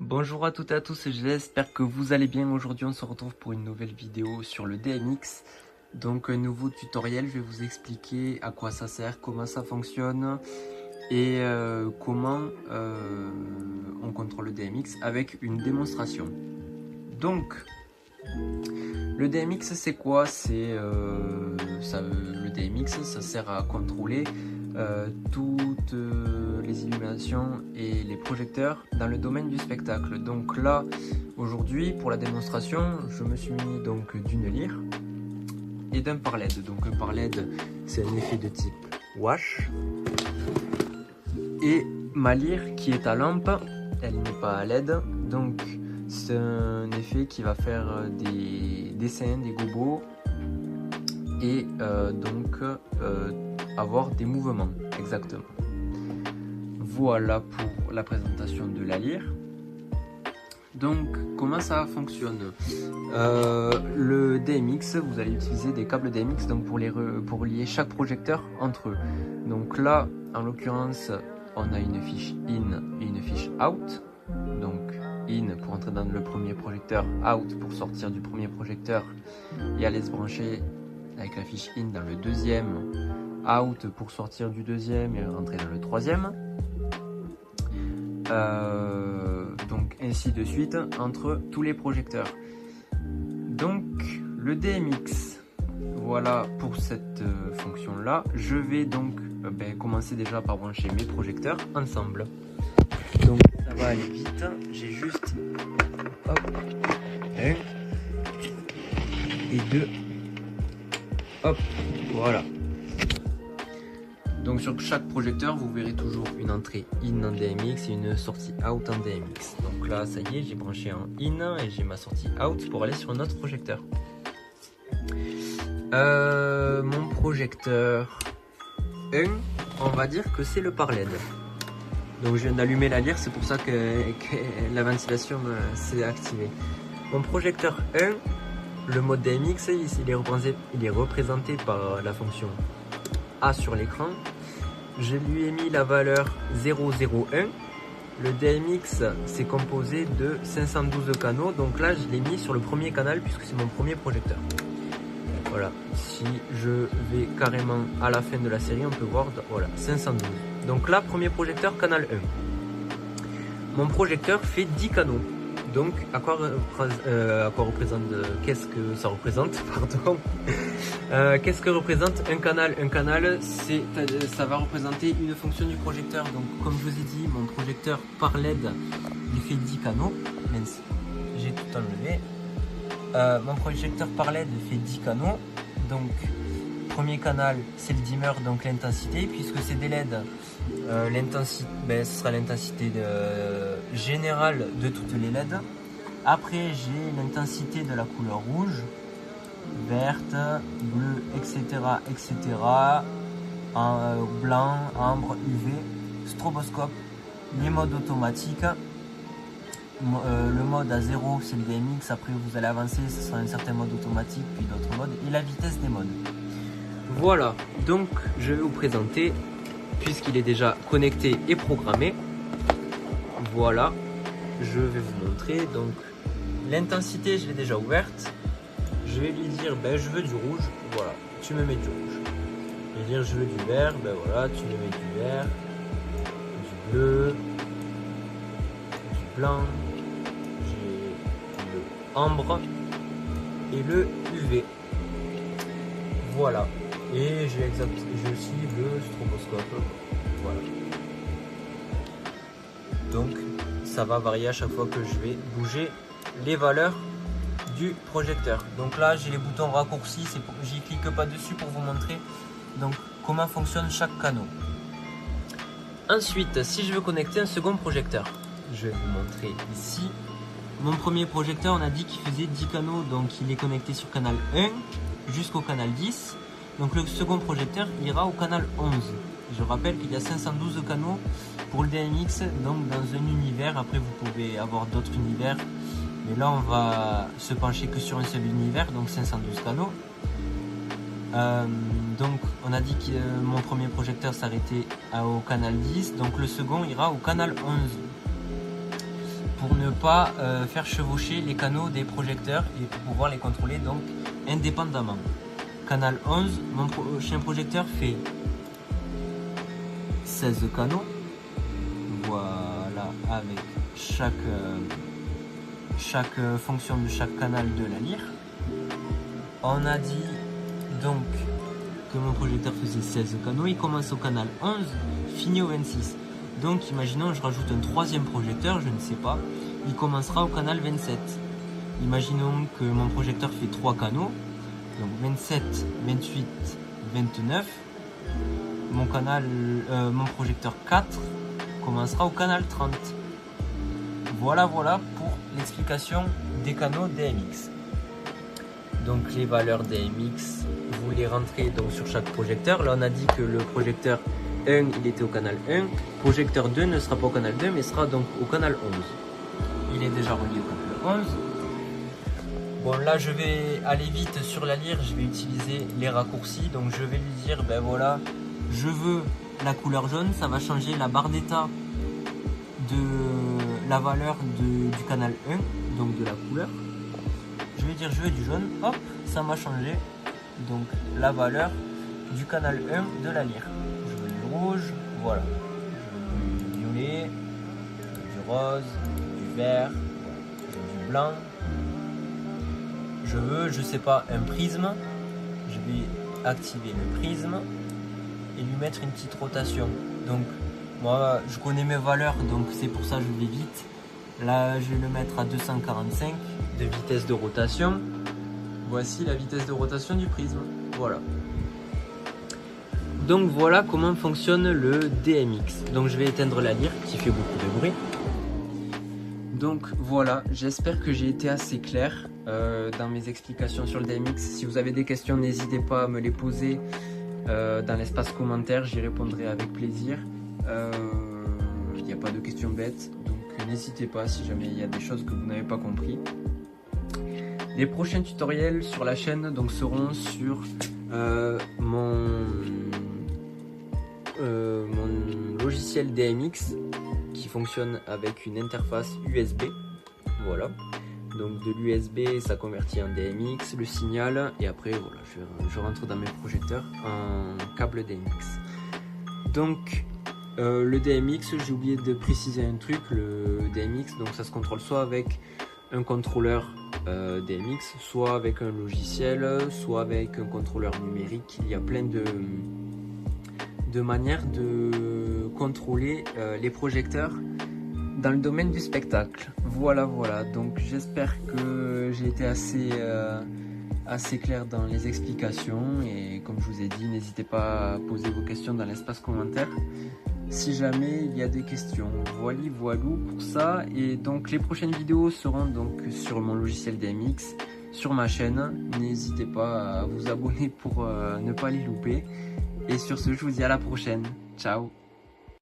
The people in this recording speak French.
Bonjour à toutes et à tous, j'espère que vous allez bien. Aujourd'hui on se retrouve pour une nouvelle vidéo sur le DMX. Donc un nouveau tutoriel, je vais vous expliquer à quoi ça sert, comment ça fonctionne et comment on contrôle le DMX avec une démonstration. Donc le DMX c'est quoi? Le DMX ça sert à contrôler toutes les illuminations et les projecteurs dans le domaine du spectacle. Donc là aujourd'hui pour la démonstration je me suis mis donc d'une lyre et d'un par LED. Donc un par LED c'est un effet de type wash et ma lyre qui est à lampe, elle n'est pas à LED, donc c'est un effet qui va faire des dessins, des gobos et avoir des mouvements exactement. Voilà pour la présentation de la lyre. Donc comment ça fonctionne? Le DMX, vous allez utiliser des câbles DMX donc pour lier chaque projecteur entre eux. Donc là en l'occurrence on a une fiche in et une fiche out. Donc in pour entrer dans le premier projecteur, out pour sortir du premier projecteur et aller se brancher avec la fiche in dans le deuxième, out pour sortir du deuxième et rentrer dans le troisième. Donc ainsi de suite entre tous les projecteurs. Donc le DMX, voilà pour cette fonction là. Je vais donc commencer déjà par brancher mes projecteurs ensemble. Donc ça va aller vite, j'ai juste hop, 1 et 2, hop, voilà. Donc sur chaque projecteur, vous verrez toujours une entrée in en DMX et une sortie out en DMX. Donc là, ça y est, j'ai branché en in et j'ai ma sortie out pour aller sur un autre projecteur. Mon projecteur 1, on va dire que c'est le par LED. Donc je viens d'allumer la lyre, c'est pour ça que la ventilation s'est activée. Mon projecteur 1, le mode DMX, il est représenté par la fonction A sur l'écran. Je lui ai mis la valeur 001. Le DMX c'est composé de 512 canaux, donc là je l'ai mis sur le premier canal puisque c'est mon premier projecteur. Voilà, si je vais carrément à la fin de la série, on peut voir, voilà, 512. Donc là, premier projecteur, canal 1. Mon projecteur fait 10 canaux. Donc, qu'est-ce que ça représente, pardon. Qu'est-ce que représente un canal? Un canal, ça va représenter une fonction du projecteur. Donc, comme je vous ai dit, mon projecteur par LED, il fait 10 canaux. Mince, j'ai tout enlevé. Mon projecteur par LED fait 10 canaux. Donc, premier canal, c'est le dimmer, donc l'intensité. Puisque c'est des LED, l'intensité, ce sera l'intensité générale de toutes les LED. Après, j'ai l'intensité de la couleur rouge, verte, bleue, etc. etc. Blanc, ambre, UV, stroboscope, les modes automatiques. Le mode à 0 c'est le DMX, après vous allez avancer, ce sera un certain mode automatique, puis d'autres modes, et la vitesse des modes. Voilà, donc je vais vous présenter, puisqu'il est déjà connecté et programmé, voilà, je vais vous montrer. Donc l'intensité je l'ai déjà ouverte, je vais lui dire je veux du rouge, voilà, tu me mets du rouge. Je vais dire je veux du vert, voilà, tu me mets du vert, du bleu, du blanc, j'ai le ambre et le UV. Voilà. Et j'ai aussi le stroboscope. Voilà. Donc ça va varier à chaque fois que je vais bouger les valeurs du projecteur. Donc là j'ai les boutons raccourcis, j'y clique pas dessus pour vous montrer donc comment fonctionne chaque canal. Ensuite, si je veux connecter un second projecteur, je vais vous montrer ici. Mon premier projecteur, on a dit qu'il faisait 10 canaux, donc il est connecté sur canal 1 jusqu'au canal 10. Donc le second projecteur ira au canal 11. Je rappelle qu'il y a 512 canaux pour le DMX, donc dans un univers. Après vous pouvez avoir d'autres univers, mais là on va se pencher que sur un seul univers, donc 512 canaux. Donc on a dit que mon premier projecteur s'arrêtait au canal 10, donc le second ira au canal 11. pour ne pas faire chevaucher les canaux des projecteurs et pour pouvoir les contrôler donc indépendamment. Canal 11, mon prochain projecteur fait 16 canaux, voilà, avec chaque fonction de chaque canal de la lyre. On a dit donc que mon projecteur faisait 16 canaux, il commence au canal 11, finit au 26. Donc imaginons je rajoute un troisième projecteur, je ne sais pas, il commencera au canal 27. Imaginons que mon projecteur fait 3 canaux, donc 27, 28, 29. Mon projecteur 4 commencera au canal 30. Voilà pour l'explication des canaux DMX. Donc les valeurs DMX, vous les rentrez donc sur chaque projecteur. Là on a dit que le projecteur 1 il était au canal 1, projecteur 2 ne sera pas au canal 2 mais sera donc au canal 11. Il est déjà relié au canal 11. Bon là je vais aller vite sur la lyre, je vais utiliser les raccourcis, donc je vais lui dire ben voilà, je veux la couleur jaune, ça va changer la barre d'état de la valeur du canal 1, donc de la couleur. Je vais dire je veux du jaune, hop, ça m'a changé donc la valeur du canal 1 de la lyre. Je veux du rouge, voilà, je veux du violet, je veux du rose, du vert, je veux du blanc. Je veux, je sais pas, un prisme, je vais activer le prisme et lui mettre une petite rotation. Donc moi je connais mes valeurs, donc c'est pour ça que je vais vite. Là je vais le mettre à 245 de vitesse de rotation. Voici la vitesse de rotation du prisme, voilà. Donc voilà comment fonctionne le DMX. Donc je vais éteindre la lyre qui fait beaucoup de bruit. Donc voilà, j'espère que j'ai été assez clair dans mes explications sur le DMX. Si vous avez des questions, n'hésitez pas à me les poser dans l'espace commentaire, j'y répondrai avec plaisir. Il n'y a pas de questions bêtes, donc n'hésitez pas si jamais il y a des choses que vous n'avez pas compris. Les prochains tutoriels sur la chaîne donc, seront sur mon logiciel DMX qui fonctionne avec une interface USB, voilà, donc de l'USB ça convertit en DMX, le signal, et après voilà, je rentre dans mes projecteurs en câble DMX. Donc le DMX, j'ai oublié de préciser un truc, le DMX, donc ça se contrôle soit avec un contrôleur DMX, soit avec un logiciel, soit avec un contrôleur numérique. Il y a plein de manières de contrôler les projecteurs dans le domaine du spectacle. Voilà, donc j'espère que j'ai été assez clair dans les explications, et comme je vous ai dit, n'hésitez pas à poser vos questions dans l'espace commentaire si jamais il y a des questions. Voilou pour ça. Et donc les prochaines vidéos seront donc sur mon logiciel DMX, sur ma chaîne. N'hésitez pas à vous abonner pour ne pas les louper. Et sur ce, je vous dis à la prochaine. Ciao.